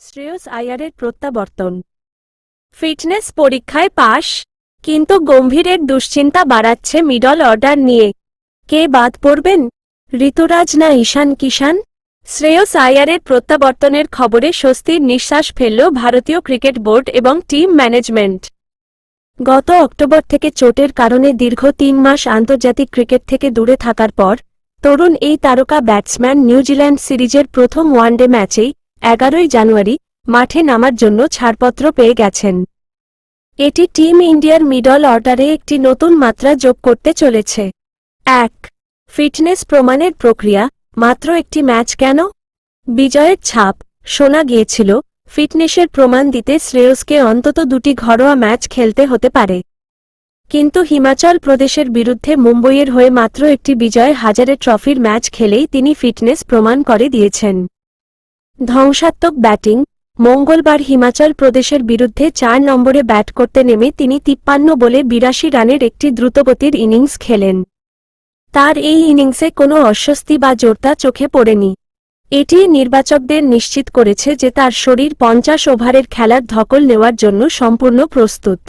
শ্রেয়স আয়ারের প্রত্যাবর্তন। ফিটনেস পরীক্ষায় পাশ, কিন্তু গম্ভীরের দুশ্চিন্তা বাড়াচ্ছে মিডল অর্ডার নিয়ে। কে বাদ পড়বেন, ঋতুরাজ না ঈশান কিষান? শ্রেয়স আয়ারের প্রত্যাবর্তনের খবরে স্বস্তির নিঃশ্বাস ফেলল ভারতীয় ক্রিকেট বোর্ড এবং টিম ম্যানেজমেন্ট। গত অক্টোবর থেকে চোটের কারণে দীর্ঘ ৩ মাস আন্তর্জাতিক ক্রিকেট থেকে দূরে থাকার পর তরুণ এই তারকা ব্যাটসম্যান নিউজিল্যান্ড সিরিজের প্রথম ওয়ানডে ম্যাচেই ১১ই জানুয়ারি মাঠে নামার জন্য ছাড়পত্র পেয়ে গেছেন। এটি টিম ইন্ডিয়ার মিডল অর্ডারে একটি নতুন মাত্রা যোগ করতে চলেছে। ১. ফিটনেস প্রমাণের প্রক্রিয়া। মাত্র একটি ম্যাচ কেন? বিজয়ের ছাপ। শোনা গিয়েছিল ফিটনেসের প্রমাণ দিতে শ্রেয়সকে অন্তত ২টি ঘরোয়া ম্যাচ খেলতে হতে পারে। কিন্তু হিমাচল প্রদেশের বিরুদ্ধে মুম্বইয়ের হয়ে মাত্র একটি বিজয় হাজারে ট্রফির ম্যাচ খেলেই তিনি ফিটনেস প্রমাণ করে দিয়েছেন। ধ্বংসাত্মক ব্যাটিং। মঙ্গলবার হিমাচল প্রদেশের বিরুদ্ধে ৪ নম্বরে ব্যাট করতে নেমে তিনি ৫৩ বলে ৮২ রানের একটি দ্রুতগতির ইনিংস খেলেন। তার এই ইনিংসে কোনো অস্বস্তি বা জড়তা চোখে পড়েনি। এটি নির্বাচকদের নিশ্চিত করেছে যে তার শরীর ৫০ ওভারের খেলার ধকল নেওয়ার জন্য সম্পূর্ণ প্রস্তুত।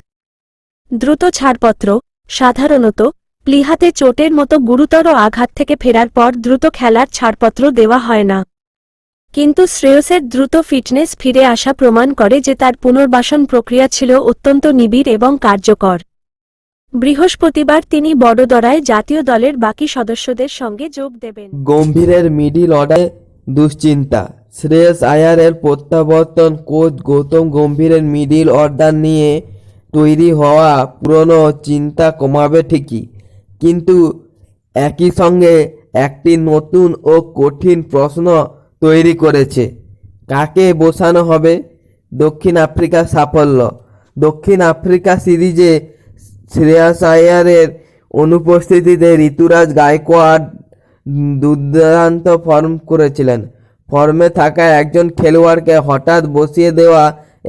দ্রুত ছাড়পত্র। সাধারণত প্লিহাতে চোটের মতো গুরুতর আঘাত থেকে ফেরার পর দ্রুত খেলার ছাড়পত্র দেওয়া হয় না। কিন্তু শ্রেয়সের দ্রুত ফিটনেস ফিরে আসা প্রমাণ করে যে তার পুনর্বাসন প্রক্রিয়া ছিল অত্যন্ত নিবিড় এবং কার্যকর। বৃহস্পতিবার তিনি বড়োদরায় জাতীয় দলের বাকি সদস্যদের সঙ্গে যোগ দেবেন। গম্ভীরের মিডল অর্ডারে দুশ্চিন্তা। শ্রেয়স আয়ারের প্রত্যাবর্তন। কোচ গৌতম গম্ভীরের মিডল অর্ডার নিয়ে তৈরি হওয়া পুরনো চিন্তা কমাবে ঠিকই, কিন্তু একই সঙ্গে একটি নতুন ও কঠিন প্রশ্ন তৈরি করেছে। কাকে বসানো হবে? দক্ষিণ আফ্রিকার সাফল্য। দক্ষিণ আফ্রিকা সিরিজে শ্রেয়স আয়ারের অনুপস্থিতিতে ঋতুরাজ গায়কোয়াড় দুর্দান্ত ফর্ম করেছিলেন। ফর্মে থাকা একজন খেলোয়াড়কে হঠাৎ বসিয়ে দেওয়া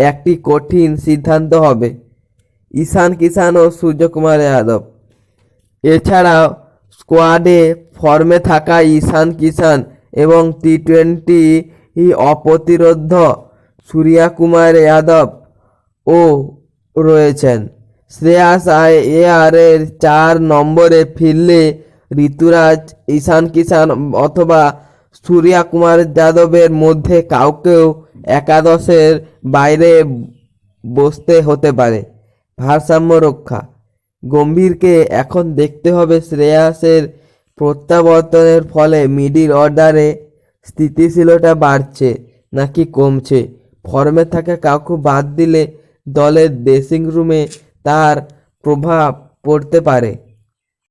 একটি কঠিন সিদ্ধান্ত হবে। ঈশান কিষান ও সূর্যকুমার যাদব। এছাড়াও স্কোয়াডে ফর্মে থাকা ঈশান কিষান এবং টি-20 অপ্রতিরোধ্য সূর্যকুমার যাদব ও রয়েছেন। শ্রেয়স আয়ারের ৪ নম্বরে ফিরলে ঋতুরাজ, ঈশান কিষান অথবা সূর্যকুমার যাদবের মধ্যে কাউকেও একাদশের বাইরে বসতে হতে পারে। ভারসাম্য রক্ষা। গম্ভীরকে এখন দেখতে হবে শ্রেয়সের প্রত্যাবর্তনের ফলে মিডল অর্ডারে স্থিতিশীলতা বাড়ছে নাকি কমছে। ফর্মে থাকা কাউকে বাদ দিলে দলের ড্রেসিং রুমে তার প্রভাব পড়তে পারে।